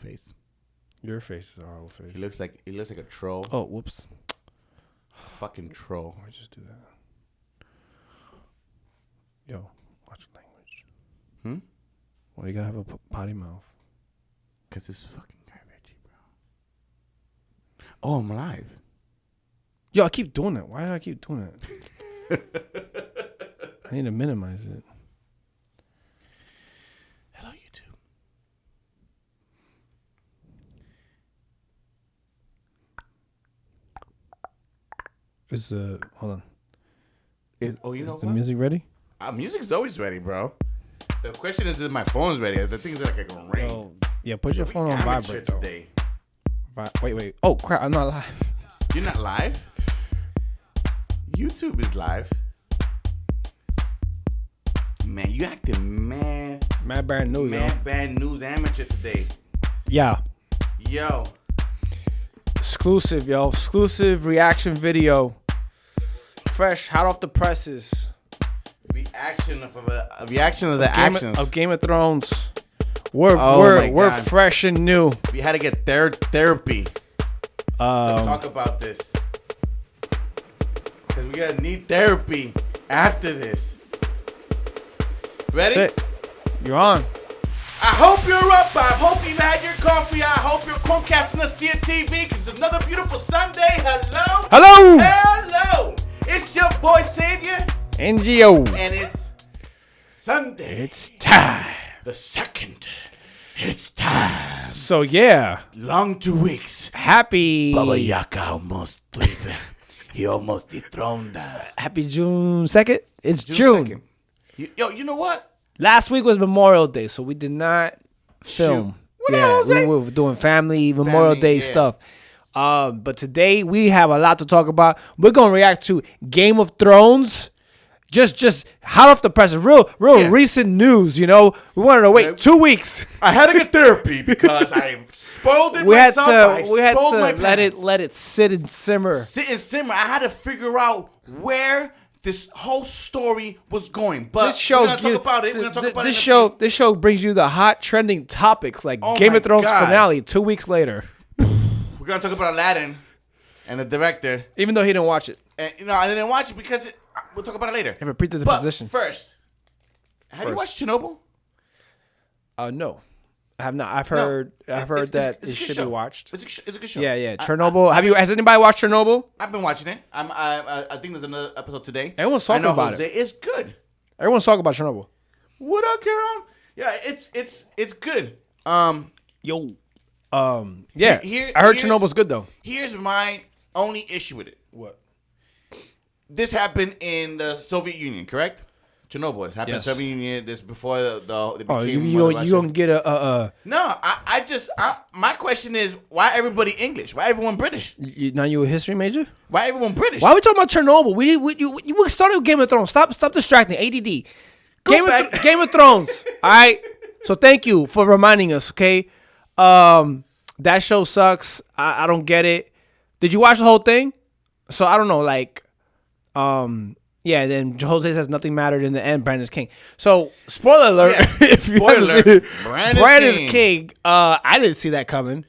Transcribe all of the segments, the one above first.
face. Your face is a horrible face. He looks like a troll. Oh, whoops. Fucking troll. Why'd you just do that? Yo, watch language. Why you gotta have a potty mouth? Because it's fucking garbage, bro. Oh, I'm live. Yo, I keep doing that. Why do I keep doing that? I need to minimize it. Hello, YouTube. Is hold on. Is the music ready? Music's always ready, bro. The question is my phone's ready. The thing's like a ring. Yo, yeah, put your phone on vibrate though. Today. Wait. Oh crap! I'm not live. You're not live? YouTube is live. Man, you acting mad Bad news, bad news amateur today. Yeah. Yo. Exclusive, yo. Exclusive reaction video. Fresh, hot off the presses. Reaction of the actions of Game of Thrones. We're fresh and new. We had to get therapy to talk about this. Because we gotta need therapy after this. Ready? That's it. You're on. I hope you're up. I hope you've had your coffee. I hope you're Chromecasting us to your TV because it's another beautiful Sunday. Hello. Hello. Hello. It's your boy Savier. NGO. And it's Sunday. It's time. The second. It's time. So yeah. Long 2 weeks. Happy. Baba Yaga almost he almost dethroned that. Happy June 2nd. It's June. 2nd. You know what? Last week was Memorial Day, so we did not film. We were doing family Memorial Day stuff. But today we have a lot to talk about. We're gonna react to Game of Thrones. Just hot off the press, real recent news. You know, we wanted to wait 2 weeks. I had to get therapy because I spoiled it. We had to let it sit and simmer. I had to figure out where this whole story was going. But this show, we're gonna talk about it. This show brings you the hot trending topics like Game of Thrones finale 2 weeks later. We're gonna talk about Aladdin and the director, even though he didn't watch it. And I didn't watch it because we'll talk about it later. Have a predisposition. But first, have you watched Chernobyl? No, I have not. I've heard that it should be watched. It's a good show. Yeah. Chernobyl. Has anybody watched Chernobyl? I've been watching it. I think there's another episode today. Everyone's talking about it. It's good. Everyone's talking about Chernobyl. What up, Karen? Yeah, it's good. Yeah. I heard Chernobyl's good though. Here's my only issue with it. What? This happened in the Soviet Union, correct? Chernobyl happened in the Soviet Union. This before they became you gonna get a No, my question is why everybody English? Why everyone British? Now you a history major? Why everyone British? Why are we talking about Chernobyl? We started with Game of Thrones. Stop distracting. ADD. Game of Thrones. All right. So thank you for reminding us. Okay. That show sucks. I don't get it. Did you watch the whole thing? So I don't know. Yeah, then Jose says nothing mattered in the end. Brandon's king. So, spoiler alert. If you Brandon's king. I didn't see that coming.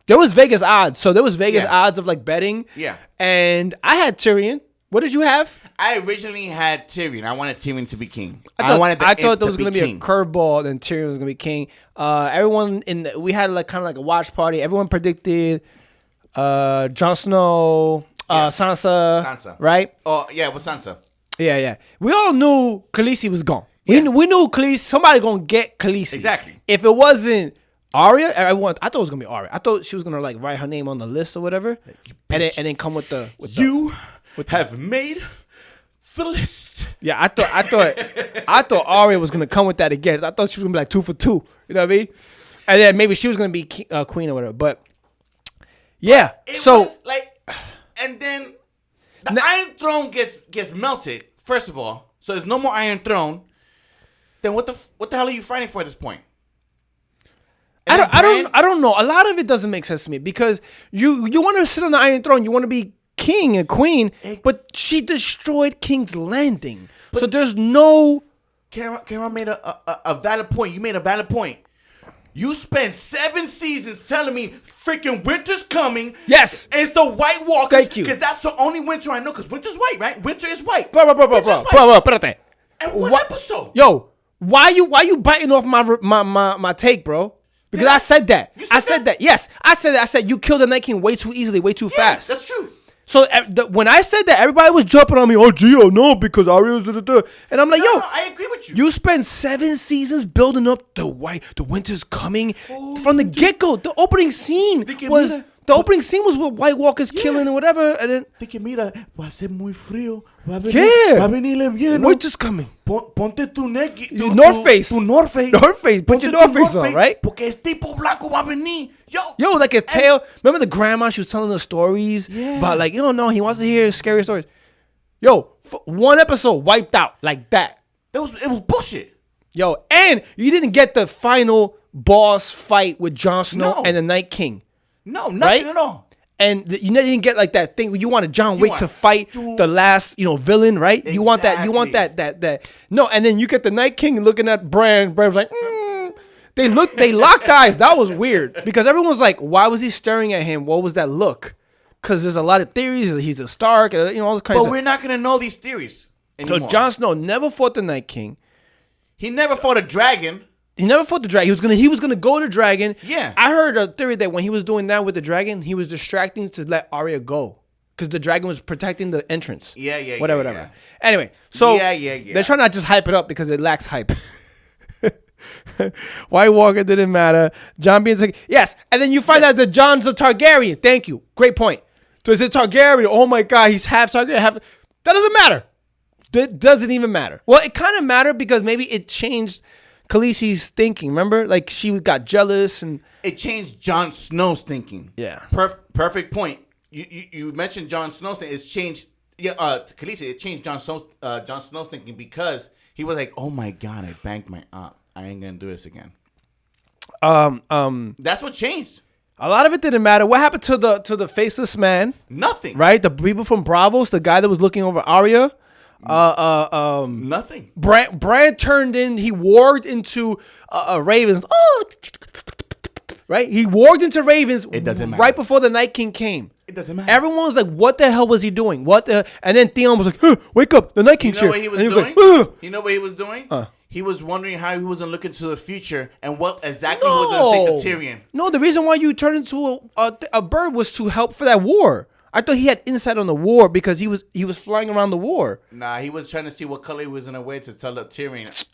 There was Vegas odds. So, there was Vegas odds of betting. Yeah. And I had Tyrion. What did you have? I originally had Tyrion. I wanted Tyrion to be king. I thought there was going to be a curveball, then Tyrion was going to be king. Everyone we had kind of a watch party. Everyone predicted Jon Snow, Sansa. Right? Oh, yeah, it was Sansa. Yeah. We all knew Khaleesi was gone. We knew Khaleesi. Somebody gonna get Khaleesi. Exactly. If it wasn't Arya, I thought it was gonna be Arya. I thought she was gonna write her name on the list or whatever, and then come with the. You have made the list. Yeah, I thought Arya was gonna come with that again. I thought she was gonna be 2 for 2. You know what I mean? And then maybe she was gonna be queen or whatever. But yeah, and then. The Iron Throne gets melted, first of all. So there's no more Iron Throne. Then what the hell are you fighting for at this point? I don't know. A lot of it doesn't make sense to me because you want to sit on the Iron Throne, you want to be king and queen, but she destroyed King's Landing. So there's no. Karen made a valid point. You made a valid point. You spent 7 seasons telling me freaking winter's coming. Yes. It's the White Walkers. Thank you. Because that's the only winter I know. Because winter's white, right? Winter is white. Bro, espérate. And what episode? Yo, why you biting off my take, bro? Because I said that. I said that. Yes, I said that. I said you killed the Night King way too easily, way too fast. That's true. So when I said that, everybody was jumping on me. Oh, Gio, no, because Arya's and I'm like, yo, I agree with you. You spent 7 seasons building up the winter's coming from the get go. The opening scene was with White Walkers killing and whatever, and then mira, va a ser muy frío. Va a venir el invierno. Winter's coming. Ponte tu North Face. Tu North Face. North Face. Put your North Face on, right? Porque es tipo blanco va a venir. Yo, like a tale. Remember the grandma? She was telling the stories about like, no, he wants to hear scary stories. Yo, one episode wiped out like that. It was bullshit. Yo, and you didn't get the final boss fight with Jon Snow and the Night King. No, nothing at all. And you didn't get like that thing where you wanted John Wick to fight the last, villain, right? Exactly. You want that. No, and then you get the Night King looking at Bran. Bran was like, They locked eyes. That was weird because everyone's like, why was he staring at him? What was that look? Because there's a lot of theories. He's a Stark, all this kind of stuff. But we're not gonna know these theories anymore. So Jon Snow never fought the Night King. He never fought a dragon. He never fought the dragon. He was gonna go to dragon. Yeah. I heard a theory that when he was doing that with the dragon, he was distracting to let Arya go because the dragon was protecting the entrance. Yeah. Whatever. Anyway, so yeah. they're trying to not just hype it up because it lacks hype. White Walker didn't matter. Jon being like, yes, and then you find out that Jon's a Targaryen. Thank you. Great point. So is it Targaryen? Oh my God, he's half Targaryen. That doesn't matter. That doesn't even matter. Well, it kind of mattered because maybe it changed Khaleesi's thinking. Remember, like she got jealous and it changed Jon Snow's thinking. Yeah. Perfect point. You mentioned Jon Snow's thing. It's changed. Yeah, Khaleesi. It changed Jon Snow's thinking because he was like, oh my God, I banked my aunt. I ain't gonna do this again. That's what changed. A lot of it didn't matter. What happened to the faceless man? Nothing. Right? The people from Bravos, the guy that was looking over Arya. Nothing. Bran turned in. He warged into ravens. Oh, right. He warged into ravens. It doesn't matter. Right before the Night King came. It doesn't matter. Everyone was like, "What the hell was he doing? What the?" And then Theon was like, "Wake up! The Night King's here." You know what he was doing? Like, you know what he was doing? He was wondering how he was gonna look into the future and what exactly he was gonna say to Tyrion. No, the reason why you turned into a bird was to help for that war. I thought he had insight on the war because he was flying around the war. Nah, he was trying to see what color he was gonna wear to tell up Tyrion.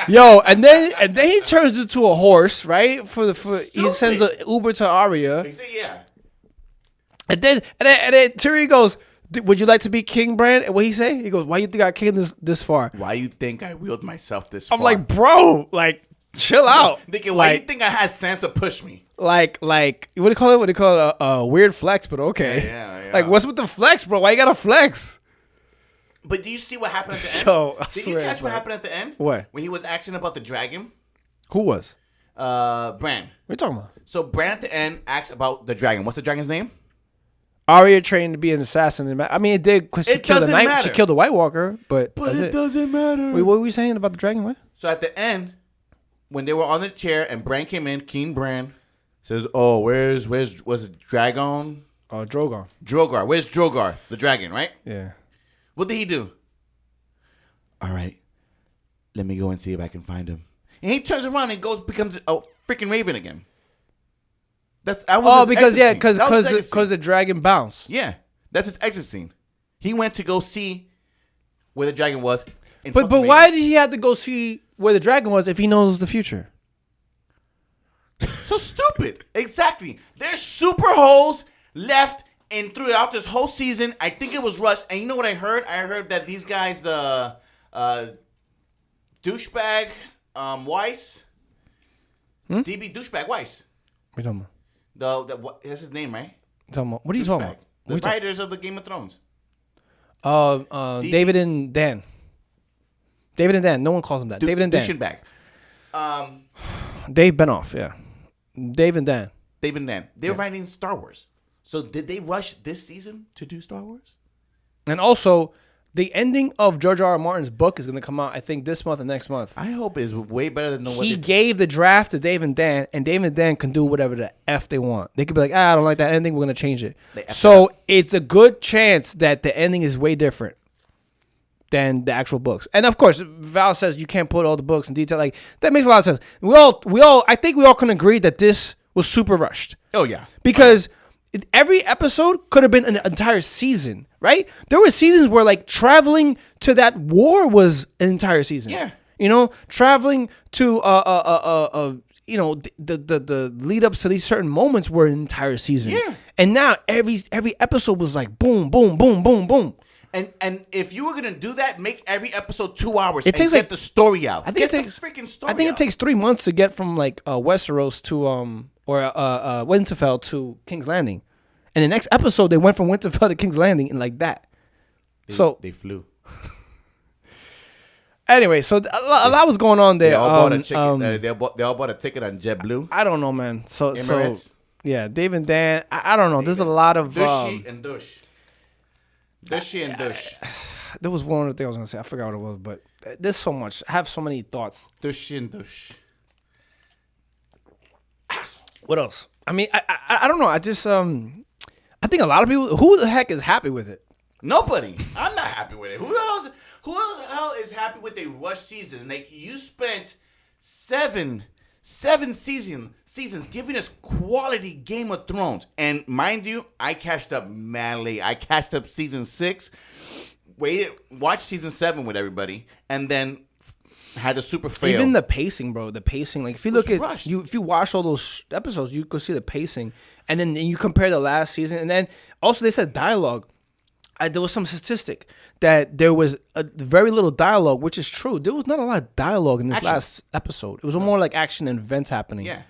Yo, and then he turns into a horse, right? He sends an Uber to Arya. Yeah. And then Tyrion goes, "Would you like to be king, Bran?" And what he say? He goes, "Why you think I came this far? Why you think I wheeled myself this far?" I'm like, bro, like, chill out. Thinking, why you think I had Sansa push me? Like, what do you call it? What do you call it? A weird flex, but okay. Yeah. Like, what's with the flex, bro? Why you gotta flex? But do you see what happened at the end? Did you catch what happened at the end? What? When he was asking about the dragon? Who was? Bran. What are you talking about? So Bran at the end asked about the dragon. What's the dragon's name? Arya trained to be an assassin. I mean, it did because she killed the Night. Matter. She killed the White Walker, but it doesn't matter. Wait, what were we saying about the dragon? What? So at the end, when they were on the chair and Bran came in, King Bran says, "Oh, where's was it Dragon? Drogon. Drogar. Where's Drogar? The dragon, right? Yeah. What did he do? All right, let me go and see if I can find him." And he turns around and becomes a freaking raven again. Because the dragon bounced. Yeah, that's his exit scene. He went to go see where the dragon was. But why did he have to go see where the dragon was if he knows the future? So stupid. Exactly. There's super holes left and throughout this whole season. I think it was rushed. And you know what I heard? I heard that these guys, the douchebag Weiss, DB douchebag Weiss. What are you talking about? That's his name, right? What are you talking about? The writers of the Game of Thrones. David and Dan. David and Dan. No one calls him that. David and Dan. Douchebag. Dave Benoff, yeah. Dave and Dan. They're writing Star Wars. So did they rush this season to do Star Wars? And also, The ending of George R. R. Martin's book is going to come out, I think, this month and next month. I hope it's way better than the one. He gave the draft to Dave and Dan, and Dave and Dan can do whatever the F they want. They could be like, I don't like that ending. We're going to change it. So it's a good chance that the ending is way different than the actual books. And of course, Val says you can't put all the books in detail. Like, that makes a lot of sense. I think we all can agree that this was super rushed. Oh, yeah. Because every episode could have been an entire season, right? There were seasons where like traveling to that war was an entire season. Yeah. You know, traveling to you know, the lead ups to these certain moments were an entire season. Yeah. And now every episode was like boom, boom, boom, boom, boom. And if you were gonna do that, make every episode 2 hours. It takes get the story out. I think it takes the freaking story. I think out. it takes 3 months to get from like Westeros to Winterfell to King's Landing, and the next episode they went from Winterfell to King's Landing and like that. They flew. Anyway, so a lot was going on there. They all bought a ticket. They all bought a ticket on JetBlue. I don't know, man. So yeah, Dave and Dan. I don't know. There's a lot of Dushy and Dush. Dushy and Dush. There was one other thing I was gonna say. I forgot what it was, but there's so much. I have so many thoughts. Dushy and Dush. What else? I mean, I don't know. I just I think a lot of people. Who the heck is happy with it? Nobody. I'm not happy with it. Who the hell is happy with a rush season? Like, you spent seven seasons giving us quality Game of Thrones. And mind you, I catched up mad late. I catched up season 6, watched season 7 with everybody, and then had a super fail. Even the pacing, bro. The pacing. Like, if you look at rushed. if you watch all those episodes, you could see the pacing, and then you compare the last season, and then also they said dialogue. There was some statistic that there was a very little dialogue, which is true. There was not a lot of dialogue in this last episode. It was more like action and events happening. Yeah.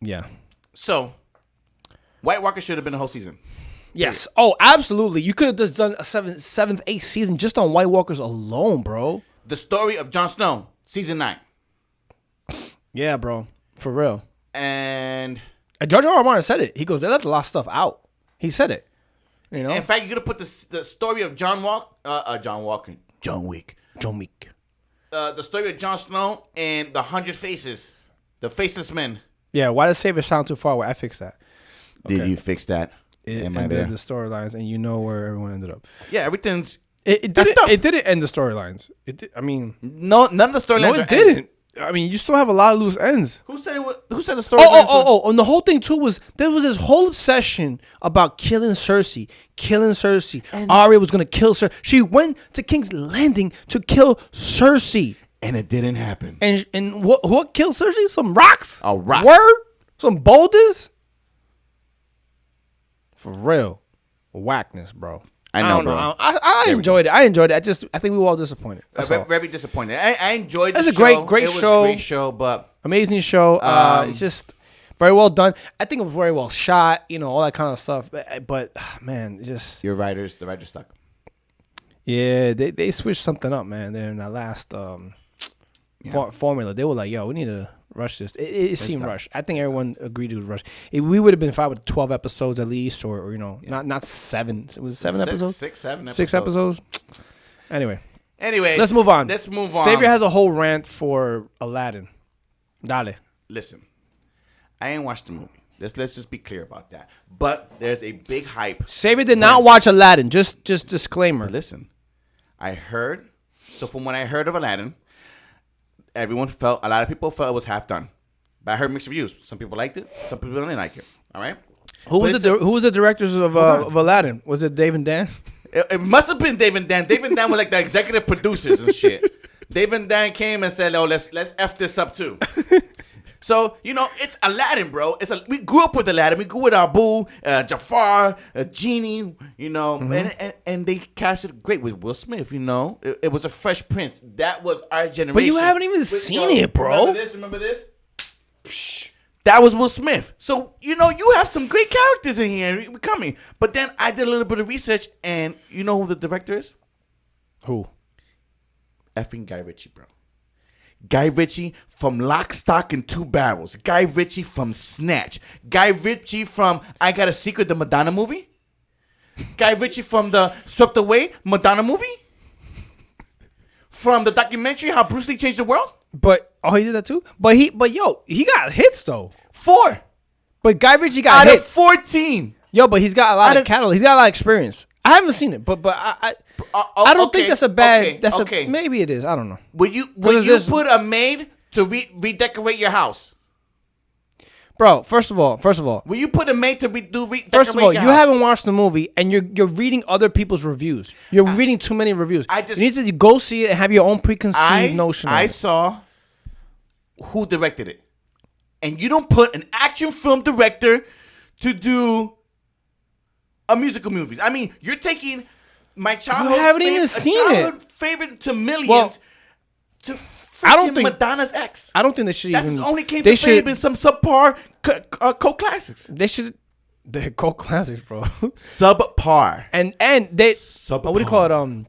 Yeah. So, White Walker should have been a whole season. Yes. Oh, absolutely. You could have just done a seventh, eighth season just on White Walkers alone, bro. The story of Jon Snow, season 9. Yeah, bro. For real. And George R. R. Martin said it. He goes, they left a lot of stuff out. He said it. You know? In fact, you could have put the story of John Wick. The story of Jon Snow and the 100 Faces, the Faceless Men. Yeah, why does Savier sound too far away? I fixed that. Okay. Did you fix that? Am I there? The storylines, and you know where everyone ended up. Yeah, everything's. It didn't end the storylines. I mean, no, none of the storylines. No, it didn't. I mean, you still have a lot of loose ends. Who said the story? And the whole thing too was there was this whole obsession about killing Cersei. And Arya was gonna kill Cersei. She went to King's Landing to kill Cersei, and it didn't happen. And what killed Cersei? Some rocks. A rock. Word. Some boulders. For real, whackness, bro. I know, bro. I enjoyed it. I think we were all disappointed. Very disappointed. I enjoyed the show. It's a great show. Great show, but amazing show. It's just very well done. I think it was very well shot. You know, all that kind of stuff. But man, just the writers stuck. Yeah, they switched something up, man. There in that last formula, they were like, "Yo, we need to rush this." It seemed rushed. I think everyone agreed it was rushed. We would have been fine with 12 episodes at least, or not 7. Was it 7 episodes? 6 episodes. Anyway, let's move on. Savier has a whole rant for Aladdin. Dale. Listen, I ain't watched the movie. Let's just be clear about that. But there's a big hype. Savier did not watch Aladdin. Just disclaimer. Listen, I heard. So from when I heard of Aladdin, a lot of people felt it was half done. But I heard mixed reviews. Some people liked it. Some people didn't like it. All right. Who was the directors of Aladdin? Was it Dave and Dan? It must have been Dave and Dan. Dave and Dan were like the executive producers and shit. Dave and Dan came and said, "Oh, let's F this up too." So, it's Aladdin, bro. We grew up with Aladdin. We grew with Abu, Jafar, Genie, and they casted great with Will Smith, It was a Fresh Prince. That was our generation. But you haven't even seen it, bro. Remember this? Psh, that was Will Smith. So, you have some great characters in here coming. But then I did a little bit of research, and you know who the director is? Who? Effing Guy Ritchie, bro. Guy Ritchie from Lock, Stock, and Two Barrels. Guy Ritchie from Snatch. Guy Ritchie from I Got a Secret, the Madonna movie. Guy Ritchie from the Swept Away Madonna movie? From the documentary How Bruce Lee Changed the World? But he did that too. But he got hits though. 4. But Guy Ritchie got out hits. Of 14. Yo, but he's got a lot of catalog. He's got a lot of experience. I haven't seen it, but I don't think that's a bad. Maybe it is. I don't know. Would you put a maid to redecorate your house? Bro, first of all, will you put a maid to redecorate first of all, your you house? haven't watched the movie and you're reading other people's reviews. You're reading too many reviews. You need to go see it and have your own preconceived notion. I saw who directed it, and you don't put an action film director to do a musical movie. I mean, you're taking my childhood. You haven't even seen it. Favorite to millions to. I don't think Madonna's ex. I don't think they should That's even. only came to fame in some subpar cult classics. They're cult classics, bro. Subpar. And they. Subpar. What do you call it?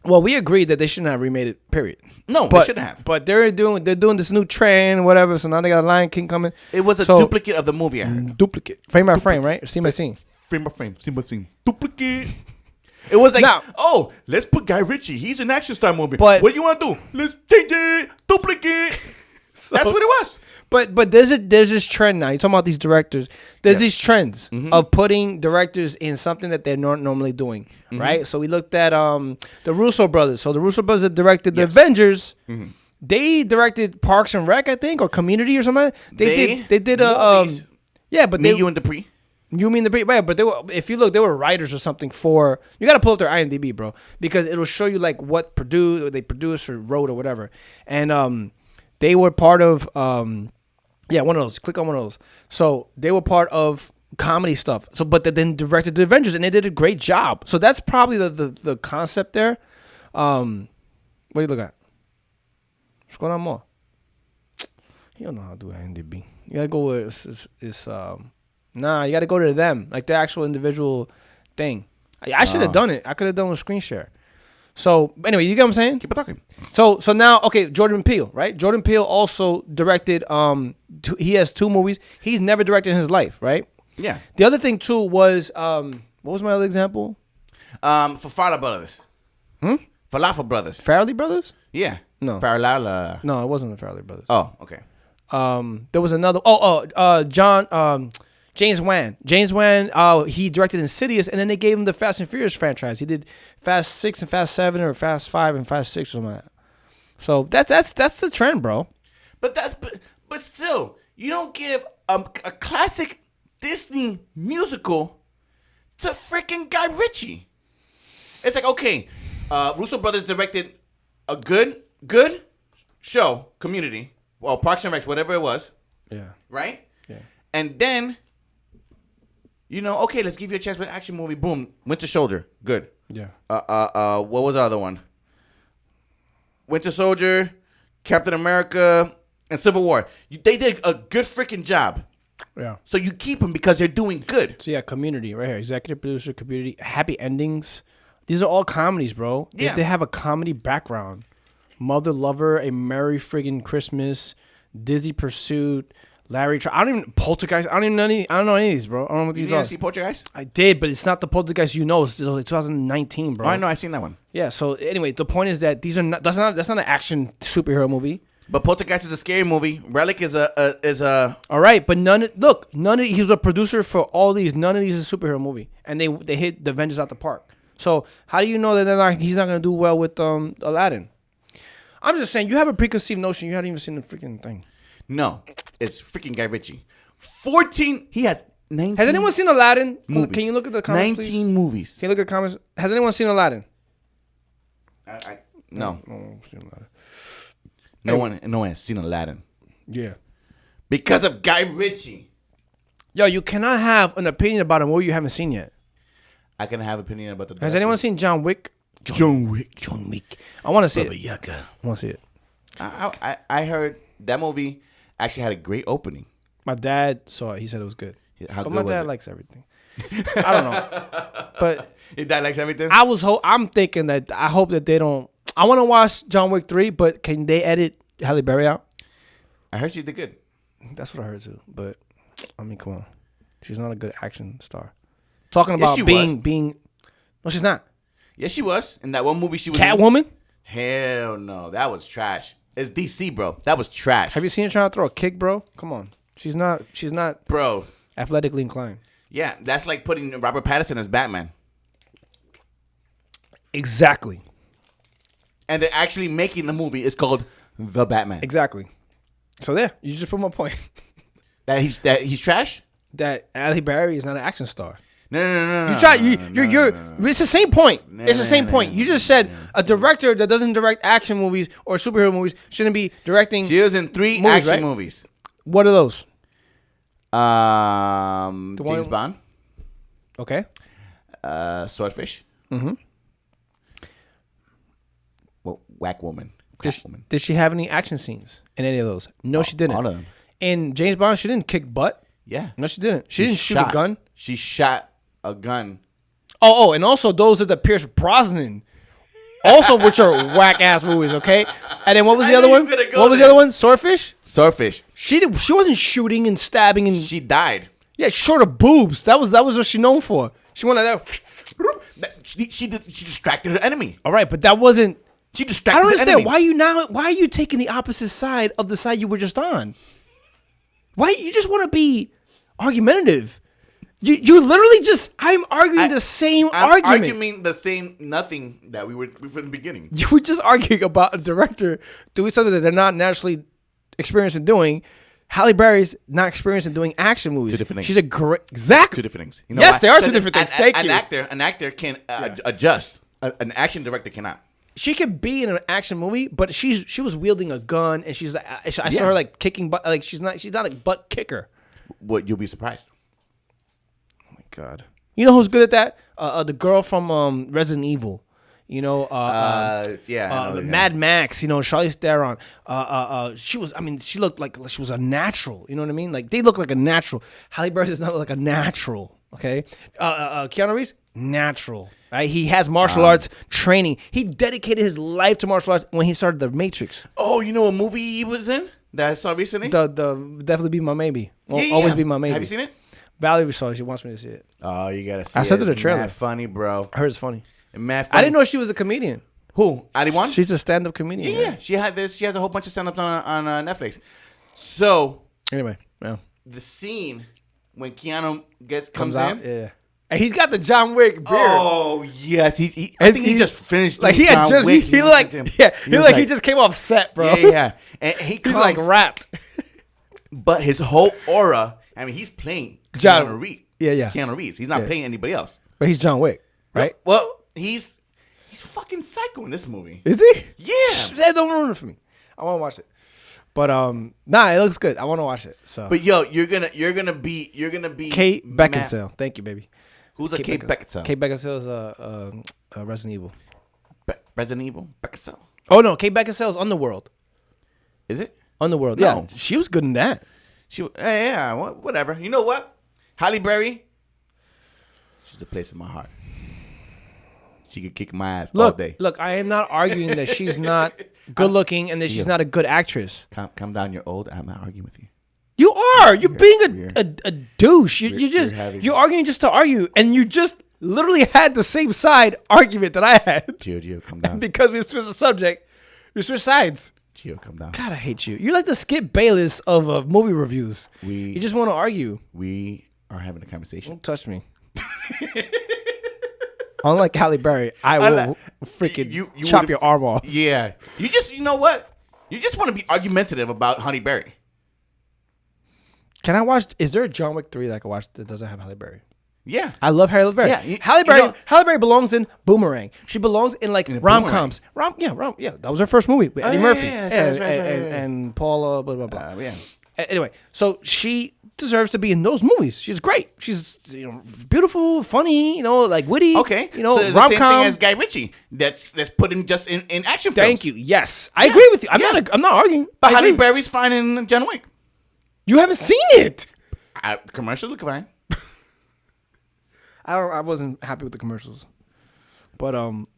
Well, we agreed that they shouldn't have remade it. Period. No, they shouldn't have. But they're doing this new trend, whatever. So now they got Lion King coming. It was a duplicate of the movie. I heard. Duplicate, frame by frame, right? Scene by scene. Frame by frame. Scene by scene. Duplicate. It was like, let's put Guy Ritchie. He's an action star movie. But what do you want to do? Let's change it. Duplicate. That's what it was. But there's this trend now. You're talking about these directors. There's these trends of putting directors in something that they're not normally doing, right? So we looked at the Russo brothers. So the Russo brothers that directed the Avengers. They directed Parks and Rec, I think, or Community or something. They did a but Me, You, and Dupree. You mean but they were. If you look, they were writers or something for. You got to pull up their IMDb, bro, because it'll show you like what they produced or wrote or whatever. And they were part of one of those. Click on one of those. So they were part of comedy stuff. So but they then directed the Avengers and they did a great job. So that's probably the concept there. What do you look at? Scroll down more. You don't know how to do IMDb. You gotta go with Nah, you got to go to them, like the actual individual thing. I should have done it. I could have done with screen share. So anyway, you get what I'm saying? Keep it talking. So now, okay, Jordan Peele, right? Jordan Peele also directed. He has 2 movies. He's never directed in his life, right? Yeah. The other thing too was what was my other example? For Farrell Brothers. Falafel Brothers. Farrelly Brothers? Yeah. No. Farrell. No, it wasn't the Farrelly Brothers. Oh, okay. There was another. James Wan. He directed Insidious, and then they gave him the Fast and Furious franchise. He did Fast 6 and Fast 7, or Fast 5 and Fast 6, or something like that. So that's the trend, bro. But still, you don't give a classic Disney musical to freaking Guy Ritchie. It's like, okay, Russo brothers directed a good show, Community, Parks and Rec, whatever it was. Yeah. Right? Yeah. And then, okay, let's give you a chance with an action movie. Boom, Winter Soldier, good. Yeah. What was the other one? Winter Soldier, Captain America, and Civil War. They did a good freaking job. Yeah. So you keep them because they're doing good. So yeah, Community right here, executive producer, Community, Happy Endings. These are all comedies, bro. Yeah. They have a comedy background. Mother Lover, A Merry Friggin' Christmas, Dizzy Pursuit. Poltergeist. I don't know any of these, bro. I don't know what these are. You didn't see Poltergeist? I did, but it's not the Poltergeist you know. It's like 2019, bro. Oh, I know. I've seen that one. Yeah. So anyway, the point is that that's not an action superhero movie. But Poltergeist is a scary movie. Relic is a. All right, but none of he was a producer for all these. None of these is a superhero movie, and they hit the Avengers out the park. So how do you know that he's not gonna do well with Aladdin? I'm just saying you have a preconceived notion. You haven't even seen the freaking thing. No, it's freaking Guy Ritchie. 14. He has 19. Has anyone seen Aladdin? Movies. Can you look at the comments, 19 please? movies. Can you look at the comments? Has anyone seen Aladdin? No. No one's seen Aladdin. No one has seen Aladdin. Yeah. Because of Guy Ritchie. Yo, you cannot have an opinion about a movie you haven't seen yet. I can have an opinion about the. Has anyone seen John Wick? John Wick. I want to see it. Yaga. I want to see it. I heard that movie actually had a great opening. My dad saw it. He said it was good. How but good my was dad it? likes everything. I don't know. But your dad likes everything? I'm thinking that I hope that they don't. I want to watch John Wick 3, but can they edit Halle Berry out? I heard she did good. That's what I heard too. But I mean, come on. She's not a good action star. Talking about being No, she's not. Yeah, she was. In that one movie she was Catwoman? Hell no. That was trash. It's DC, bro. That was trash. Have you seen her trying to throw a kick, bro? Come on. She's not bro, athletically inclined. Yeah, that's like putting Robert Pattinson as Batman. Exactly. And they're actually making the movie. It's called The Batman. Exactly. So there, you just put my point. That he's trash? That Halle Berry is not an action star. No. It's the same point. It's the same point. You just said a director that doesn't direct action movies or superhero movies shouldn't be directing. She was in 3 movies, action right? movies. What are those? James Bond. Okay. Swordfish. Mm-hmm. Well, Whack Woman. Did she have any action scenes in any of those? No, she didn't. All of them. In James Bond, she didn't kick butt. Yeah. No, she didn't. She didn't shoot a gun. She shot a gun. Oh, and also those are the Pierce Brosnan. Also, which are whack ass movies, okay? And then what was the other one? What was the other one? Swordfish. She wasn't shooting and stabbing and she died. Yeah, short of boobs. That was what she's known for. She went like that. She distracted her enemy. All right, but that wasn't. She distracted. I don't understand enemy. why are you taking the opposite side of the side you were just on? Why you just want to be argumentative? You literally just I'm arguing the same argument. I'm arguing the same nothing that we were from the beginning. You were just arguing about a director doing something that they're not naturally experienced in doing. Halle Berry's not experienced in doing action movies. 2 different things. She's a great exactly 2 different things. You know yes, they are 2 different things. Thank you. An actor can adjust. An action director cannot. She could be in an action movie, but she was wielding a gun, and I saw her like kicking butt. Like she's not a butt kicker. What, you'll be surprised. Oh my god! You know who's good at that? The girl from Resident Evil. You know, Mad Max. You know, Charlize Theron. She was. I mean, she looked like she was a natural. You know what I mean? Like they look like a natural. Halle Berry does not look like a natural. Okay. Keanu Reeves, natural. Right? He has martial arts training. He dedicated his life to martial arts when he started The Matrix. Oh, you know what movie he was in that I saw recently? The Definitely Be My Maybe. Always Be My Maybe. Have you seen it? Valerie saw it. She wants me to see it. Oh, you gotta see it. I sent her the trailer. Mad funny, bro. I heard it's funny. Mad funny. I didn't know she was a comedian. Who? Ali1? She's a stand-up comedian. Yeah. She has a whole bunch of stand-ups on Netflix. So anyway, yeah. The scene when Keanu comes out. in. Yeah. And he's got the John Wick beard. Oh yes, I think he just finished. Like he had just Wick. He like he just came off set, bro. Yeah. And he's like wrapped. But his whole aura. I mean, he's playing Keanu Reeves. Yeah. Keanu Reeves. He's not playing anybody else. But he's John Wick, right? Well, he's fucking psycho in this movie. Is he? Yeah. Don't ruin it for me. I want to watch it. But nah, it looks good. I want to watch it. So. But yo, you're gonna be Kate Beckinsale. Thank you, baby. Who's a Kate Beckinsale? Kate Beckinsale is a Resident Evil. Resident Evil? Beckinsale. Oh no, Kate Beckinsale is Underworld. Is it? Underworld. No. Yeah, she was good in that. Yeah, whatever. You know what? Halle Berry. She's the place in my heart. She could kick my ass all day. Look, I am not arguing that she's not good looking and that she's not a good actress. Calm down. You're old. I'm not arguing with you. You are. You're being a douche. You're arguing just to argue, and you just literally had the same side argument that I had. Gio, come down. Because we switched the subject, we switched sides. Gio, come down. God, I hate you. You're like the Skip Bayless of movie reviews. You just want to argue. We are having a conversation. Don't touch me. Unlike Halle Berry, I will freaking chop your arm off. Yeah. You know what? You just want to be argumentative about Halle Berry. Can I watch? Is there a John Wick 3 that I can watch that doesn't have Halle Berry? Yeah. I love Halle Berry. Yeah. Halle Berry belongs in Boomerang. She belongs in like rom-coms. Yeah. That was her first movie with Eddie Murphy and Paula, blah, blah, blah. Yeah. Anyway, so she deserves to be in those movies. She's great. She's beautiful, funny, like witty. Okay. So it's the same thing as Guy Ritchie. That's put in just in action films. Thank you. Yes. I agree with you. I'm not arguing. But Halle Berry's fine in John Wick. You haven't seen it. Commercials look fine. I wasn't happy with the commercials. But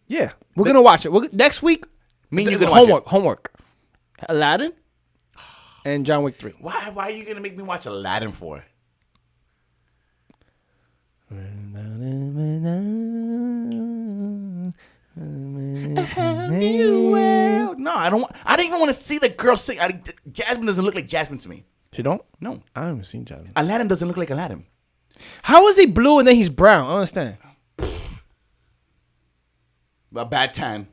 yeah. We're gonna watch it. Next week. Me and you gonna watch it. Homework. Aladdin and John Wick 3. Why are you gonna make me watch Aladdin for? No, I don't. I don't even want to see the girl sing. Jasmine doesn't look like Jasmine to me. She don't? No, I haven't seen Jasmine. Aladdin doesn't look like Aladdin. How is he blue and then he's brown? I don't understand. A bad tan.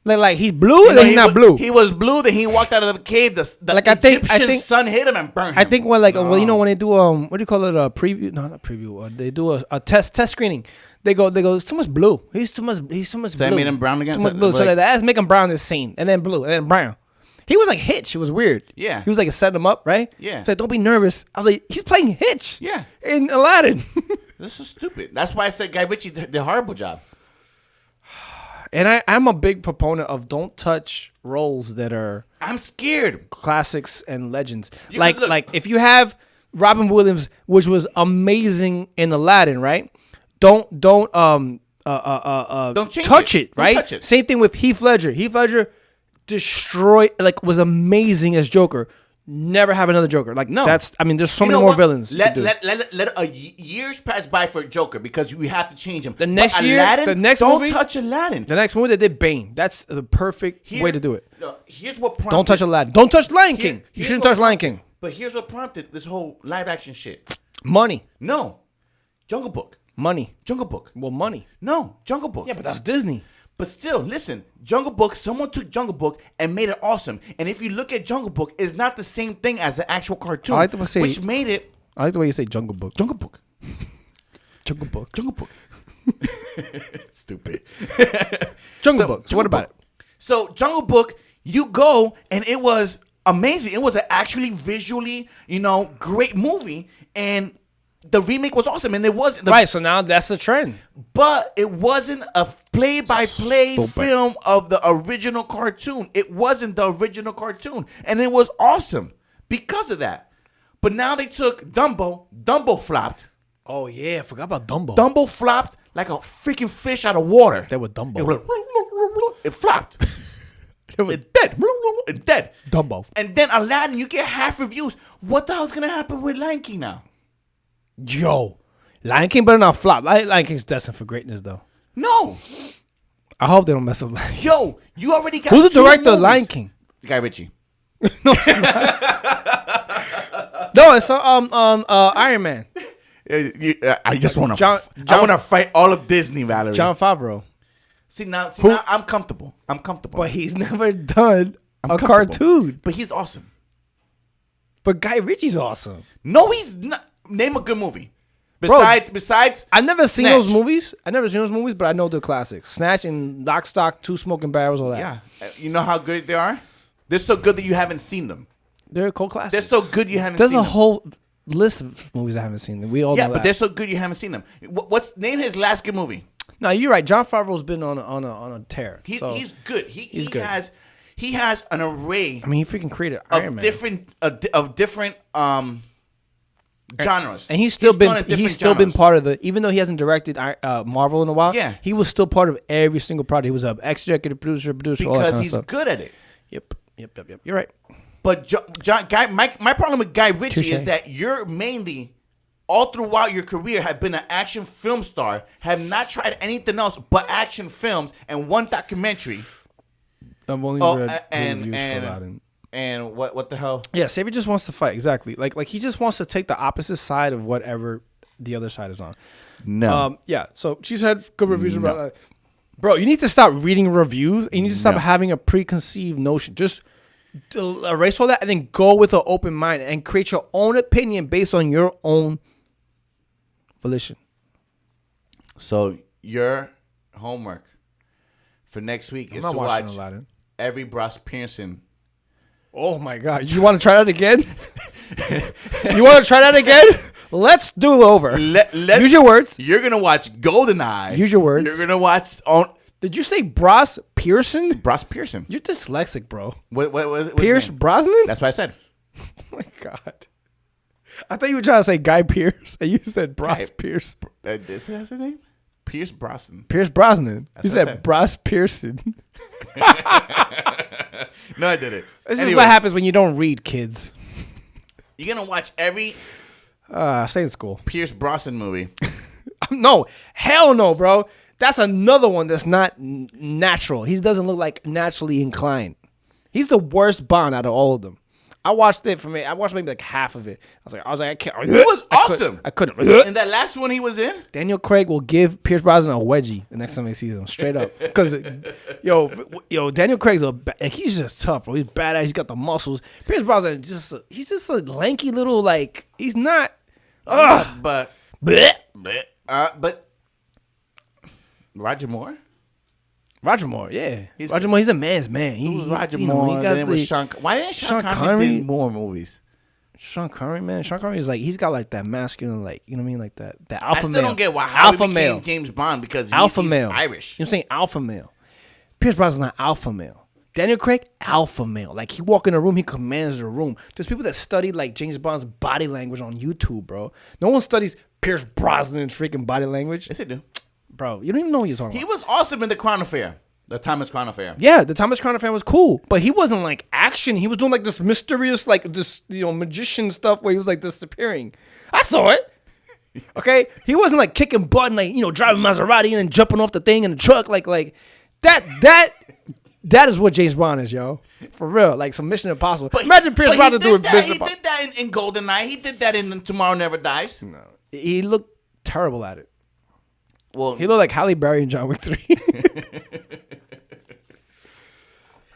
Like he's blue and then he's not blue. He was blue. Then he walked out of the cave. The like I think sun hit him and burned him. I think when well, you know, when they do what do you call it, a preview? No, not preview. They do a test screening. They go too much blue. He's too much blue. So they made him brown again. Too much blue. So let's make him brown this scene and then blue and then brown. He was like Hitch. It was weird. Yeah. He was like setting him up, right? Yeah. So like, don't be nervous. I was like, he's playing Hitch. Yeah. In Aladdin. This is stupid. That's why I said Guy Ritchie did a horrible job. And I'm a big proponent of don't touch roles that are. I'm scared. Classics and legends. Like if you have Robin Williams, which was amazing in Aladdin, right? Don't touch it, right? Don't touch it. Same thing with Heath Ledger. Heath Ledger destroyed, was amazing as Joker. Never have another Joker. No. There's so many more villains. Let years pass by for Joker because we have to change him. The next year, Aladdin, don't touch Aladdin. The next movie they did Bane. That's the perfect way to do it. Here's what prompted. Don't touch Aladdin. Don't touch Lion King. You shouldn't touch Lion King. But here's what prompted this whole live action shit. Money. No. Jungle Book. Money. Jungle Book. Well, money. No. Jungle Book. Yeah, but that's Disney. But still, listen, Jungle Book, someone took Jungle Book and made it awesome. And if you look at Jungle Book, it's not the same thing as the actual cartoon, which made it... I like the way you say Jungle Book. Jungle Book. Jungle Book. Jungle Book. Stupid. Jungle Book. So what about it? So Jungle Book, you go, and it was amazing. It was an actually visually, great movie. And... the remake was awesome, and it was right. So now that's the trend, but it wasn't a play-by-play film of the original cartoon. It wasn't the original cartoon, and it was awesome because of that. But now they took Dumbo. Dumbo flopped. Oh yeah, I forgot about Dumbo. Dumbo flopped like a freaking fish out of water. That was Dumbo. It flopped. It's dead. It's dead. Dumbo. And then Aladdin, you get half reviews. What the hell's gonna happen with Lion King now? Yo, Lion King better not flop. Lion King's destined for greatness, though. No. I hope they don't mess up Lion King. Yo, you already got Who's the director of Lion King? Guy Ritchie. No, it's not. No, it's Iron Man. I just want to. I want to fight all of Disney, Valerie. Jon Favreau. See now, I'm comfortable. But he's never done a cartoon. But he's awesome. But Guy Ritchie's awesome. No, he's not. Name a good movie. Besides, I've never seen those movies. But I know the classics. Snatch and Lock, Stock, Two Smoking Barrels, all that. Yeah. You know how good they are? They're so good that you haven't seen them. They're cult classics. They're so good you haven't seen them. There's a whole list of movies I haven't seen. We all know that. But they're so good you haven't seen them. Name his last good movie? No, you're right. Jon Favreau's been on a tear. He's good. He's good. He has an array. I mean, he freaking created Iron Man. different genres, and he's still been part of the. Even though he hasn't directed Marvel in a while, yeah, he was still part of every single project. He was an executive producer, because all that kind he's of stuff. good at it. Yep. You're right. But my problem with Guy Ritchie is that you're mainly all throughout your career have been an action film star, have not tried anything else but action films and one documentary. I've only read reviews for Aladdin. And what the hell? Yeah, Savier just wants to fight. Exactly. Like he just wants to take the opposite side of whatever the other side is on. No. Yeah. So she's had good reviews about that. Bro, you need to stop reading reviews. You need to stop having a preconceived notion. Just erase all that and then go with an open mind and create your own opinion based on your own volition. So your homework for next week is to watch Aladdin. Every Bruce Pearson. Oh my God! You want to try that again? Let's do it over. Use your words. You're gonna watch GoldenEye. Use your words. You're gonna watch. Did you say Bruce Pearson? Bruce Pearson. You're dyslexic, bro. What Pierce Brosnan? That's what I said. Oh my God! I thought you were trying to say Guy Pearce, and you said Bruce Pearce. Is that his name? Pierce Brosnan. Pierce Brosnan. You said Bruce Pearson. No, I didn't. This is what happens when you don't read, kids. You're going to watch every stay in school. Pierce Brosnan movie. No. Hell no, bro. That's another one that's not natural. He doesn't look like naturally inclined. He's the worst Bond out of all of them. I watched maybe like half of it. I was like, I can't. It was awesome. I couldn't. And that last one he was in, Daniel Craig will give Pierce Brosnan a wedgie the next time he sees him, straight up. Because, Daniel Craig's he's just tough, bro. He's badass. He's got the muscles. Pierce Brosnan he's just a lanky little he's not. but Roger Moore. Roger Moore, yeah. Roger Moore, he's a man's man. Who's Roger Moore? Then it was Sean. Why didn't Sean Connery do more movies? Sean Connery, man. Sean Connery is he's got that masculine, you know what I mean? Like that alpha male. I still don't get how he became James Bond because he's male. Irish. You know what I'm saying? Alpha male. Pierce Brosnan's not alpha male. Daniel Craig, alpha male. He walk in a room, he commands the room. There's people that study James Bond's body language on YouTube, bro. No one studies Pierce Brosnan's freaking body language. Yes, they do. Bro, you don't even know what you're talking about. He was awesome in the Crown Affair. The Thomas Crown Affair. Yeah, the Thomas Crown Affair was cool, but he wasn't action. He was doing this mysterious, this magician stuff where he was disappearing. I saw it. Okay, he wasn't kicking butt and driving Maserati and then jumping off the thing in the truck that. That is what James Bond is, yo. For real, some Mission Impossible. But imagine Pierce Brosnan doing Mission Impossible. He did that in GoldenEye. He did that in Tomorrow Never Dies. No, he looked terrible at it. Well, he looked like Halle Berry in John Wick 3.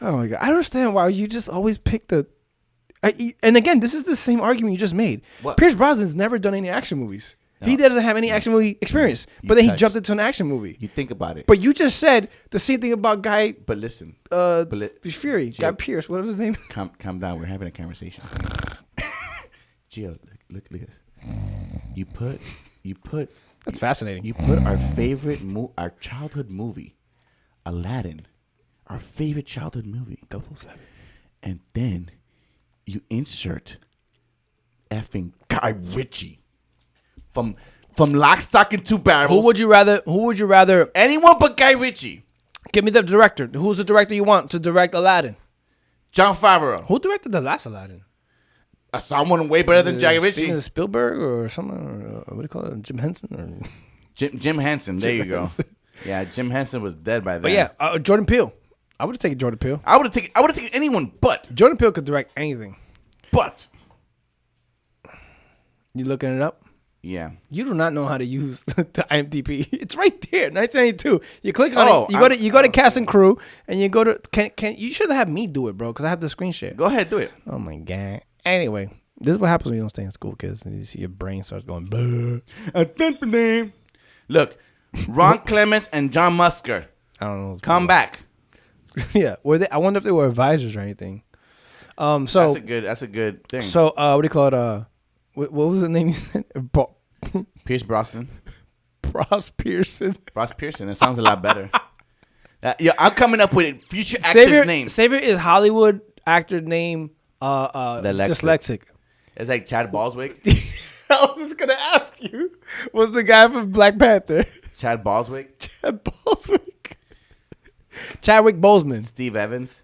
Oh my God. I don't understand why you just always pick and again, this is the same argument you just made. What? Pierce Brosnan's never done any action movies. No. He doesn't have any action movie experience. But then he jumped into an action movie. You think about it. But you just said the same thing about Guy. But listen. Fury. Guy Pearce. What was his name? Calm down. We're having a conversation. Gio, look at this. You put. That's fascinating. You put our favorite, our childhood movie, Aladdin, our favorite childhood movie, 007, and then you insert effing Guy Ritchie from Lock, Stock, and Two Barrels. Who would you rather? Anyone but Guy Ritchie. Give me the director. Who's the director you want to direct Aladdin? Jon Favreau. Who directed the last Aladdin? Someone way better than Guy Ritchie. Steven Spielberg or someone, or what do you call it? Jim Henson? Or Jim Henson. There you go. Yeah, Jim Henson was dead by then. But yeah, Jordan Peele. I would have taken Jordan Peele. I would have taken anyone but Jordan Peele could direct anything. But you looking it up? Yeah. You do not know how to use the IMDb. It's right there, 1992. You click on it. You go to cast and crew, and you go to can you should have me do it, bro, because I have the screen share. Go ahead, do it. Oh my God. Anyway, this is what happens when you don't stay in school, kids. And you see your brain starts going. Bleh. Look, Ron Clements and John Musker. I don't know. Come back. Yeah, were they? I wonder if they were advisors or anything. So that's a good thing. So what do you call it? What was the name you said? Pierce Brosnan. Ross Pearson. Ross Pearson. That sounds a lot better. I'm coming up with future actors' names. Savier is Hollywood actor name. Dyslexic. It's like Chad Boswick. I was just gonna ask you. Was the guy from Black Panther? Chad Boswick. Chadwick Boseman. Steve Evans.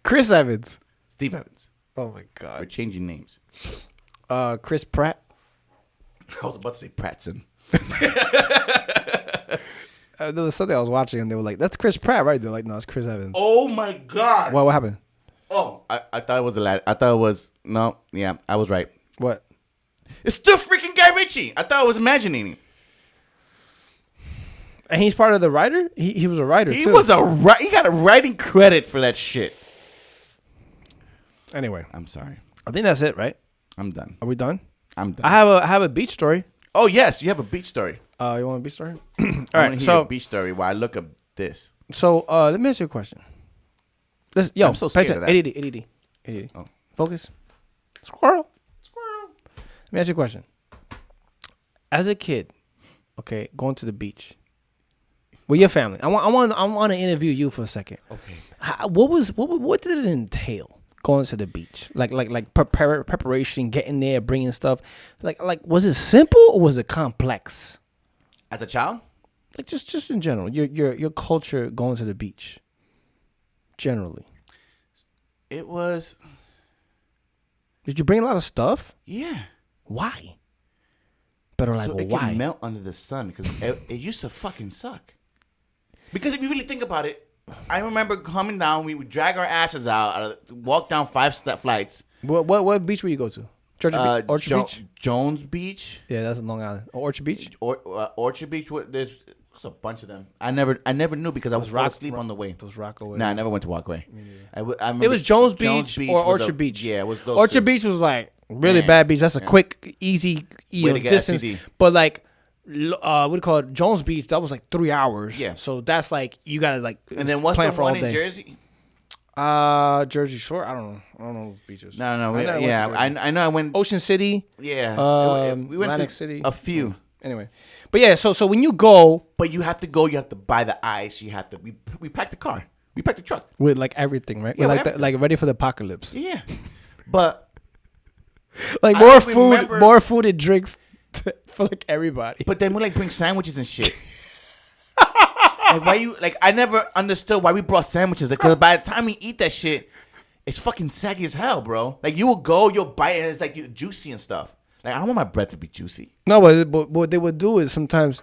Chris Evans. Steve Evans. Oh my God. We're changing names. Chris Pratt. I was about to say Prattson. There was something I was watching and they were like, "That's Chris Pratt, right?" They're like, "No, it's Chris Evans." Oh my God. What happened? Oh, I thought it was Aladdin. I thought it was no. Yeah, I was right. What? It's still freaking Guy Ritchie. I thought I was imagining. And he's part of the writer. He was a writer. He too. He got a writing credit for that shit. Anyway, I'm sorry. I think that's it, right? I'm done. Are we done? I'm done. I have a beach story. Oh yes, you have a beach story. You want a beach story? All right. So a beach story. While I look up this. So let me ask you a question. I'm so scared of that. ADD. Oh. Focus. Squirrel. Let me ask you a question. As a kid, okay, going to the beach with your family. I want to interview you for a second. Okay. What did it entail going to the beach? Like preparation, getting there, bringing stuff. Like was it simple or was it complex? As a child? Like just in general, your culture going to the beach. Generally. It was. Did you bring a lot of stuff? Yeah. Why? But like, so it why? can melt under the sun because it used to fucking suck. Because if you really think about it, I remember coming down. We would drag our asses out, walk down 5-step flights. What beach would you go to? Orchard Beach? Jones Beach. Yeah, that's in Long Island. Orchard Beach? Orchard Beach. There's a bunch of them. I never knew because I was fall asleep on the way. Those Rockaway. Nah, I never went to Rockaway. It was Jones Beach or Orchard Beach. Yeah, it was those Orchard two. Beach was like really bad beach. That's a quick, easy distance. STD. But like, what do you call it? Jones Beach, that was like 3 hours. Yeah. So that's like, you got to like and then what's the one in Jersey? Jersey Shore? I don't know those beaches. No. I know I went. Ocean City. Yeah. We went Atlantic to City. A few. Anyway. But yeah, so when you go. But you have to go, you have to buy the ice, we packed the car. We packed the truck. With like everything, right? Yeah, like like ready for the apocalypse. Yeah. But. Like more food and drinks for like everybody. But then we like bring sandwiches and shit. Like why you like I never understood why we brought sandwiches because by the time we eat that shit, it's fucking saggy as hell, bro. Like you will go, you'll bite and it's like juicy and stuff. Like I don't want my bread to be juicy. No, but what they would do is sometimes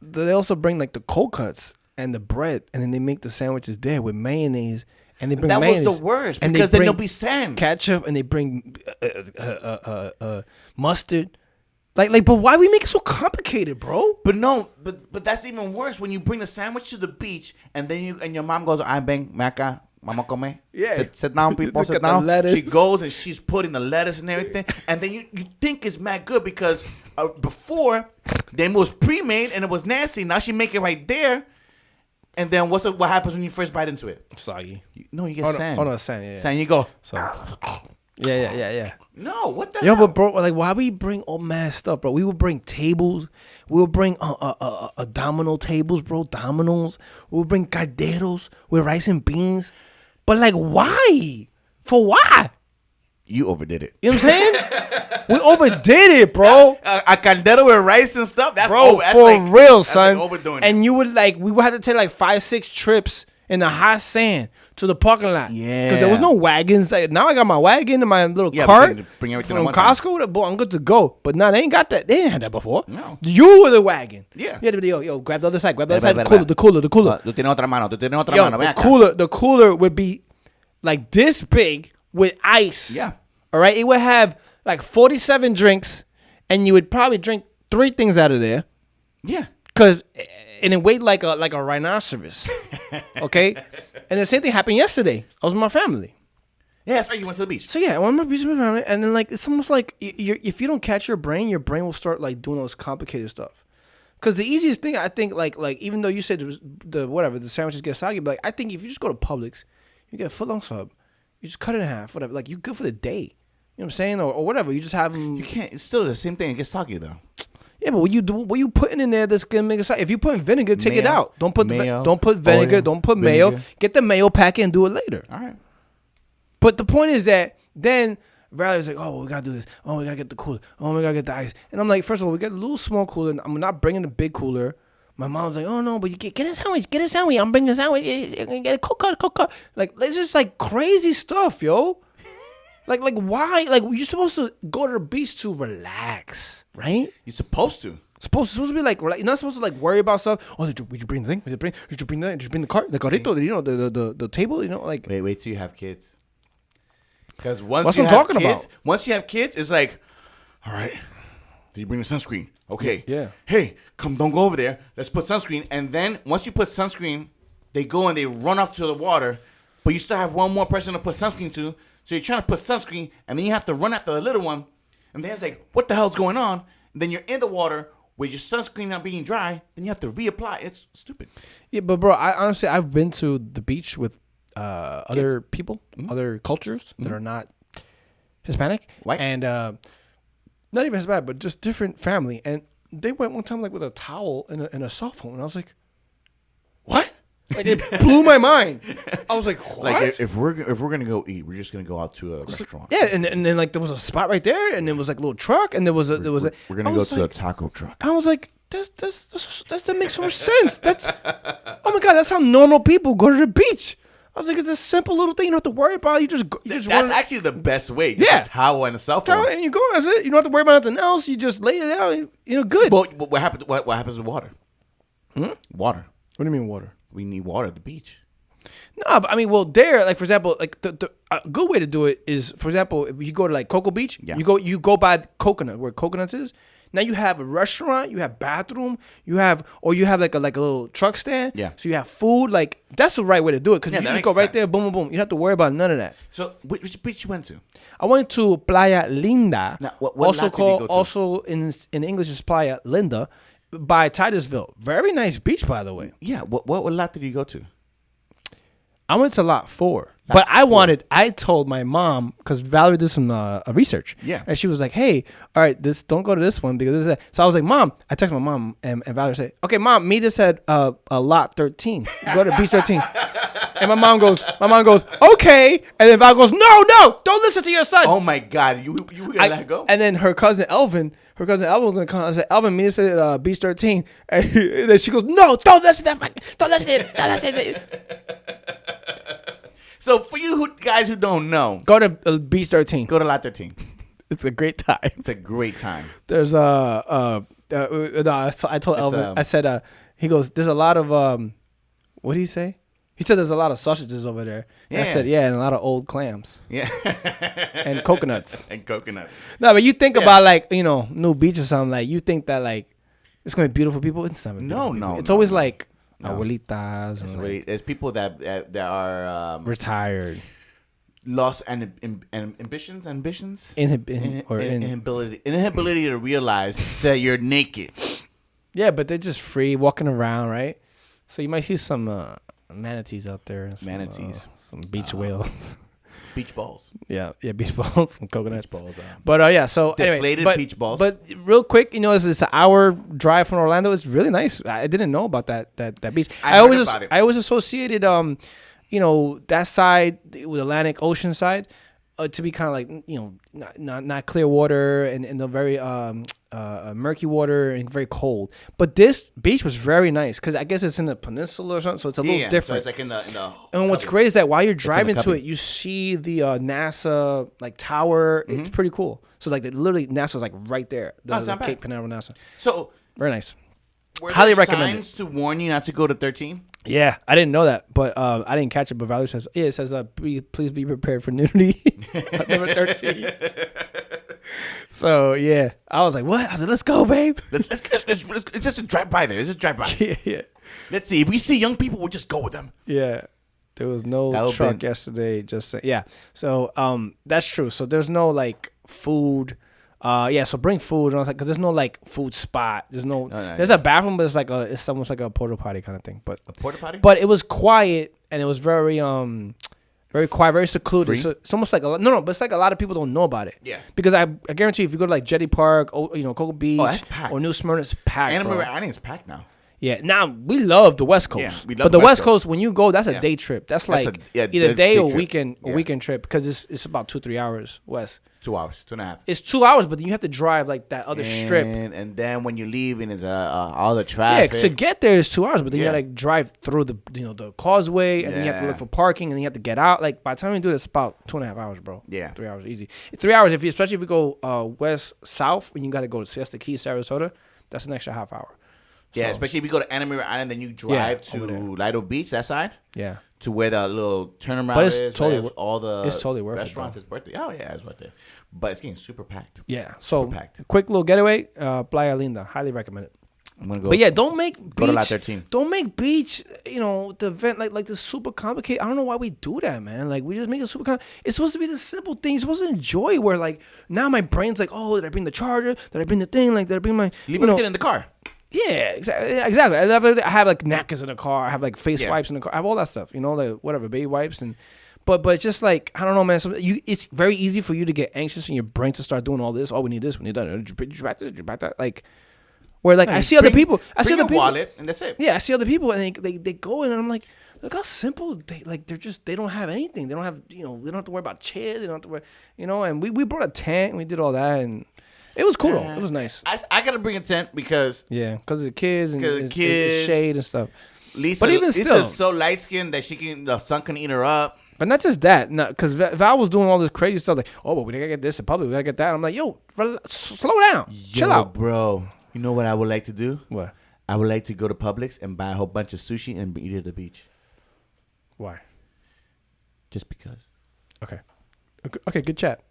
they also bring like the cold cuts and the bread and then they make the sandwiches there with mayonnaise and they bring mayonnaise. That was the worst because then there'll be sand. Ketchup and they bring mustard. Like, but why we make it so complicated, bro? But no, but that's even worse when you bring the sandwich to the beach and then your mom goes, "I bang maca, mama come." Yeah, sit down, people, sit down. She goes and she's putting the lettuce and everything, and then you think it's mad good because before then it was pre-made and it was nasty. Now she make it right there, and then what happens when you first bite into it? Soggy. You get sand. Oh no, sand. Yeah. Sand. You go. So. Yeah. No, what the hell? But bro, like, why we bring all mad stuff, bro? We would bring tables. We would bring domino tables, bro. Dominoes. We would bring calderos with rice and beans. But, like, why? For why? You overdid it. You know what I'm saying? We overdid it, bro. A caldero with rice and stuff? That's real, son. Like overdoing and you would, like, we would have to take, like, 5-6 trips in the hot sand to the parking lot. Yeah. Because there was no wagons. Like, now I got my wagon and my little cart bring everything from Costco. Boy, I'm good to go. But now they ain't got that. They didn't have that before. No. You were the wagon. Yeah. You had to be, yo, grab the other side. Grab the other side. The cooler. Tú tienes otra mano. The cooler would be like this big with ice. Yeah. All right? It would have like 47 drinks and you would probably drink 3 things out of there. Yeah. And it weighed like a rhinoceros. Okay? And the same thing happened yesterday. I was with my family. Yeah, that's right. You went to the beach. So yeah, I went to the beach with my family. And then like, it's almost like if you don't catch your brain will start like doing all this complicated stuff. Because the easiest thing, I think, like even though you said the sandwiches get soggy, but like, I think if you just go to Publix, you get a footlong sub, you just cut it in half, whatever. Like, you're good for the day. You know what I'm saying? Or whatever. You just have them. You can't. It's still the same thing. It gets soggy though. Yeah, but what you putting in there that's gonna make it soggy? If you put vinegar, take it out. Don't put mayo, don't put vinegar. oil, don't put vinegar. mayo. Get the mayo packet and do it later. All right. But the point is that then Valley's like, oh, we gotta do this. Oh, we gotta get the cooler. Oh, we gotta get the ice. And I'm like, first of all, we got a little small cooler. I'm not bringing the big cooler. My mom's like, oh no, but you get a sandwich. Get a sandwich. I'm bringing a sandwich. Get a cook. Like, it's just like crazy stuff, yo. Like why? Like, you're supposed to go to the beach to relax, right? You're supposed to. Supposed to be like, you're not supposed to like worry about stuff. Oh, did you bring the thing? Did you bring that? Did you bring the cart? The carrito? You know, the table? You know, like. Wait till you have kids. Because once you have kids, it's like, all right, did you bring the sunscreen? Okay. Yeah. Hey, don't go over there. Let's put sunscreen. And then once you put sunscreen, they go and they run off to the water, but you still have one more person to put sunscreen to. So you're trying to put sunscreen, and then you have to run after the little one. And then it's like, what the hell's going on? And then you're in the water with your sunscreen not being dry. Then you have to reapply. It's stupid. Yeah, but bro, I've been to the beach with other people, other cultures that are not Hispanic, white, and not even Hispanic, but just different family. And they went one time like with a towel and a cell phone, and I was like, what? Like, it blew my mind. I was like, what? Like, if we're gonna go eat, we're just gonna go out to a restaurant. Yeah, and then like there was a spot right there, and there was like a little truck, and we're gonna go to a taco truck. I was like, that makes so much sense. Oh my god, that's how normal people go to the beach. I was like, it's a simple little thing. You don't have to worry about it. That's actually the best way. That's how on a cell phone. And you go, that's it. You don't have to worry about nothing else. You just lay it out. Good. But what happens? What happens with water? Water. What do you mean water? We need water at the beach. No, but I mean, well, there, like for example, like a good way to do it is, for example, if you go to like Cocoa Beach, you go by Coconut, where Coconuts is. Now you have a restaurant, you have bathroom, you have like a little truck stand. Yeah. So you have food. Like that's the right way to do it because you just go right there, boom, boom, boom. You don't have to worry about none of that. So which beach you went to? I went to Playa Linda. Now, what also lot did you go to? Also in English is Playa Linda, by Titusville. Very nice beach, by the way. Yeah. What lot did you go to? I went to lot 4. But I told my mom, because Valerie did some research. Yeah. And she was like, hey, all right, don't go to this one because this is that. So I was like, Mom, I texted my mom and Valerie said, okay, Mom, me just said a lot 13. Go to beach 13. And my mom goes, okay. And then Valerie goes, no, don't listen to your son. Oh my God, you were gonna let her go? And then her cousin Elvin was gonna come. I said, Elvin, me said beach 13. And then she goes, no, don't listen to that. Don't listen. So for you guys who don't know, Go to beach 13. go to lot 13. It's a great time. It's a great time. There's no, I told Elvin. I said he goes, there's a lot of what did he say? He said there's a lot of sausages over there. And I said, and a lot of old clams. Yeah. And coconuts. No, but you think about like, New Beach or something, like you think that like it's gonna be beautiful people. It's not beautiful people. It's always like abuelitas. And there's people that are retired. Lost and ambitions, inability to realize that you're naked. Yeah, but they're just free walking around, right? So you might see some manatees out there. And some beach whales. Beach balls. Yeah, beach balls, some coconuts. Beach balls. But so deflated anyway, beach balls. But real quick, it's an hour drive from Orlando. It's really nice. I didn't know about that beach. I always associated that side with Atlantic Ocean side to be kind of like not clear water and the very murky water and very cold. But this beach was very nice because I guess it's in the peninsula or something, so it's a little different. So it's like in the and what's great is that while you're driving to it, you see the NASA like tower. Mm-hmm. It's pretty cool. So like literally NASA's like right there. The Cape Canaveral NASA. So very nice. Highly recommend. Signs to warn you not to go to 13. Yeah, I didn't know that, but I didn't catch it. But Valerie says, it says, please be prepared for nudity. Number 13. So yeah, I was like, what? I was like, let's go, babe. Let's just a drive by there. Let's just drive by. Yeah. Let's see if we see young people, we'll just go with them. Yeah. There was no truck yesterday. So that's true. So there's no like food. So bring food, and because there's no like food spot. There's no. There's a bathroom, but it's almost like a porta potty kind of thing. But a porta potty. But it was quiet and it was very quiet, very secluded. So it's almost like but it's like a lot of people don't know about it. Yeah. Because I guarantee you, if you go to like Jetty Park, Cocoa Beach, or New Smyrna, it's packed. Anna Maria Island is packed now. Yeah, now we love the West Coast. Yeah, we love but the West Coast, when you go, that's a day trip. That's like either day or weekend trip because it's about 2-3 hours west. 2 hours, 2.5. It's 2 hours, but then you have to drive like that other strip. And then when you leave, and it's all the traffic. Yeah, to get there is 2 hours, but then you gotta like drive through the causeway, and then you have to look for parking, and then you have to get out. Like by the time you do this, it's about 2.5 hours, bro. Yeah, 3 hours easy. 3 hours especially if you go west south, when you gotta go to Siesta Key, Sarasota, that's an extra half hour. Yeah, especially if you go to Anna Maria Island, then you drive to Lido Beach, that side. Yeah. To where the little turnaround but it's is. Totally, all the it's totally worth restaurants, his birthday. Oh, yeah, it's worth it. But it's getting super packed. Yeah. So, super packed. Quick little getaway, Playa Linda. Highly recommend it. I'm going to go. But yeah, don't make beach. Go to Lot 13. Don't make beach, the event like this super complicated. I don't know why we do that, man. Like, we just make it super complicated. It's supposed to be the simple thing. You're supposed to enjoy where, like, now my brain's like, oh, did I bring the charger? Did I bring the thing? Like, did I bring my... Leave it in the car. Yeah, exactly. I have like napkins in the car. I have like face wipes in the car. I have all that stuff, like whatever, baby wipes but just like I don't know, man. It's very easy for you to get anxious and your brain to start doing all this. Oh, we need this, we need that. Did you back this? Did you back that? Like, where like I see other people. I see other people. Wallet and that's it. Yeah, I see other people and they go in and I'm like, look how simple they don't have anything. They don't have they don't have to worry about chairs. They don't have to worry and we brought a tent and we did all that and. It was cool. It was nice. I gotta bring a tent because of the kids and the shade and stuff. Lisa, but even Lisa's still, so light skinned that the sun can eat her up. But not just that, because Val was doing all this crazy stuff like, oh, but we gotta get this in public, we gotta get that. I'm like, yo, slow down, chill out, bro. You know what I would like to do? What? I would like to go to Publix and buy a whole bunch of sushi and eat it at the beach. Why? Just because. Okay, good chat.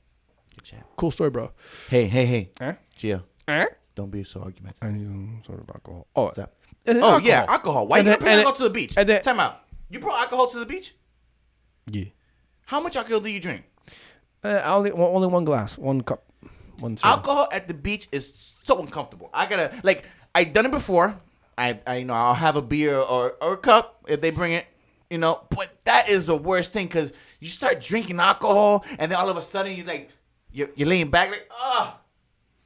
Good chat. Cool story, bro. Hey. Eh? Gio. Eh? Don't be so argumentative. I need some sort of alcohol. Oh, What's up? Yeah, alcohol. Why you bring alcohol to the beach? Time out. You brought alcohol to the beach? Yeah. How much alcohol do you drink? Only one glass, 1 cup, 1 serve. Alcohol at the beach is so uncomfortable. I done it before. I'll have a beer or a cup if they bring it, But that is the worst thing because you start drinking alcohol and then all of a sudden you're laying back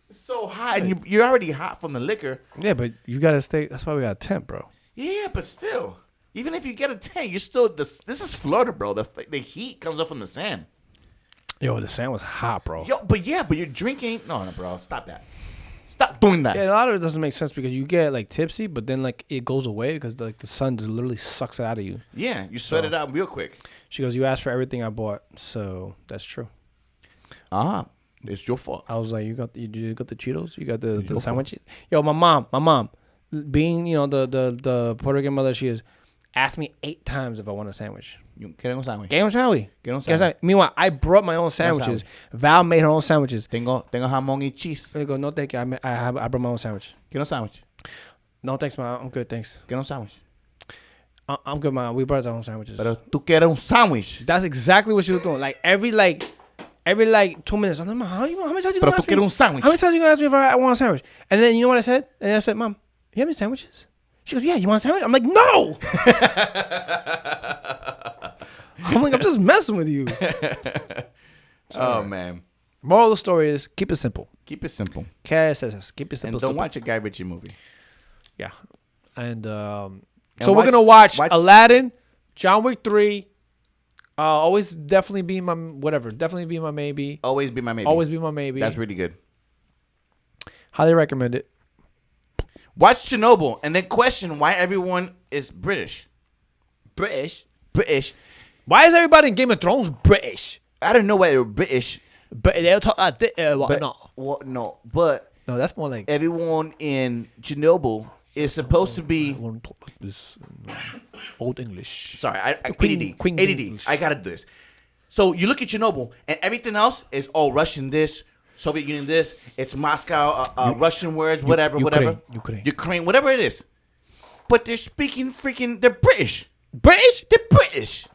it's so hot and you're already hot from the liquor. Yeah, but you gotta stay. That's why we got a tent, bro. Yeah, but still. Even if you get a tent, you're still this is Florida, bro. The heat comes up from the sand. Yo, the sand was hot, bro. But you're drinking. No, bro, stop that. Stop doing that. Yeah, a lot of it doesn't make sense because you get tipsy, but then it goes away because the sun just literally sucks it out of you. Yeah, you sweat it out real quick. She goes, "You asked for everything I bought, so that's true." It's your fault. I was like, "You got the Cheetos, you got the sandwiches." Yo, my mom, being the Puerto Rican mother she is, asked me 8 times if I want a sandwich. Quiero un sándwich. Get un sándwich. Meanwhile, I brought my own sandwiches. Val made her own sandwiches. Tengo jamón y cheese. I go, no, thank you. I brought my own sandwich. Quiero un sándwich. No, thanks, man. I'm good, thanks. Quiero un sándwich. I'm good, man. We brought our own sandwiches. Pero tú quieres un sándwich. That's exactly what she was doing. Every 2 minutes. I'm like, Mom, how many times you gonna ask me? Un sándwich. How many times you gonna ask me if I want a sandwich? And then you know what I said? And I said, Mom, you have any sandwiches? She goes, yeah, you want a sandwich? I'm like, no. I'm like, I'm just messing with you. Oh, man. Moral of the story is keep it simple. Keep it simple. Keep it simple. And don't watch a Guy Ritchie movie. Yeah. And so we're going to watch Aladdin, John Wick 3. Always definitely be my whatever. Definitely be my maybe. Always be my maybe. Always be my maybe. That's really good. Highly recommend it. Watch Chernobyl and then question why everyone is British. British. Why is everybody in Game of Thrones British? I don't know why they were British. But they don't talk like this. No, but that's more like everyone in Chernobyl is supposed to be. I want to talk like this old English. Sorry, Queen ADD. English. I gotta do this. So you look at Chernobyl and everything else is Russian this, Soviet Union this. It's Moscow, Russian words, whatever. Ukraine, whatever it is. But they're speaking they're British. They're British.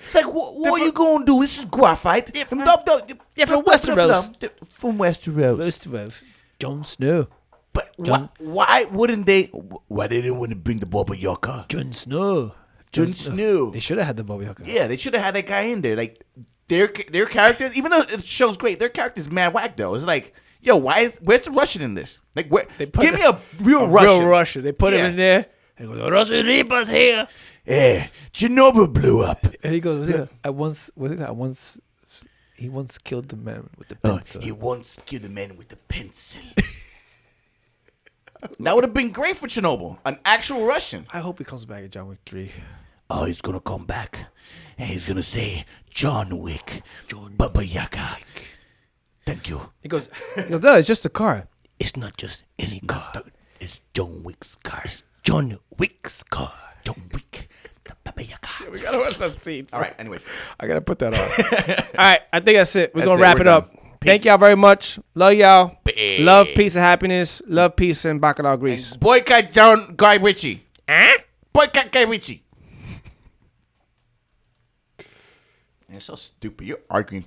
It's like, what are you going to do? This is graphite. They're from Westeros. From Westeros. Jon Snow. But why wouldn't they? Why they didn't want to bring the Baba Yaga? Jon Snow. They should have had the Baba Yaga. Yeah, they should have had that guy in there. Like their characters, even though the show's great, their character's mad whack though. It's like, yo, where's the Russian in this? Like, give me a real Russian. They put him in there. They go, the Russian Reaper's here. Yeah, Chernobyl blew up. And he goes, he once killed the man with the pencil. He once killed the man with the pencil. That would have been great for Chernobyl. An actual Russian. I hope he comes back in John Wick 3. Oh, he's going to come back. And he's going to say, John Wick, Baba Yaga. Thank you. He goes, no, it's just a car. It's not just any car. It's John Wick's car. John Wick's car. John Wick, the Baba Yaga. Yeah, we got to watch that scene. All right, anyways. I got to put that on. All right, I think that's it. We're going to wrap it up. Peace. Thank y'all very much. Love y'all. Peace. Love, peace, and happiness. Love, peace, and bacalao grease. And boycott Guy Ritchie. Boycott Guy Ritchie. You're so stupid. You're arguing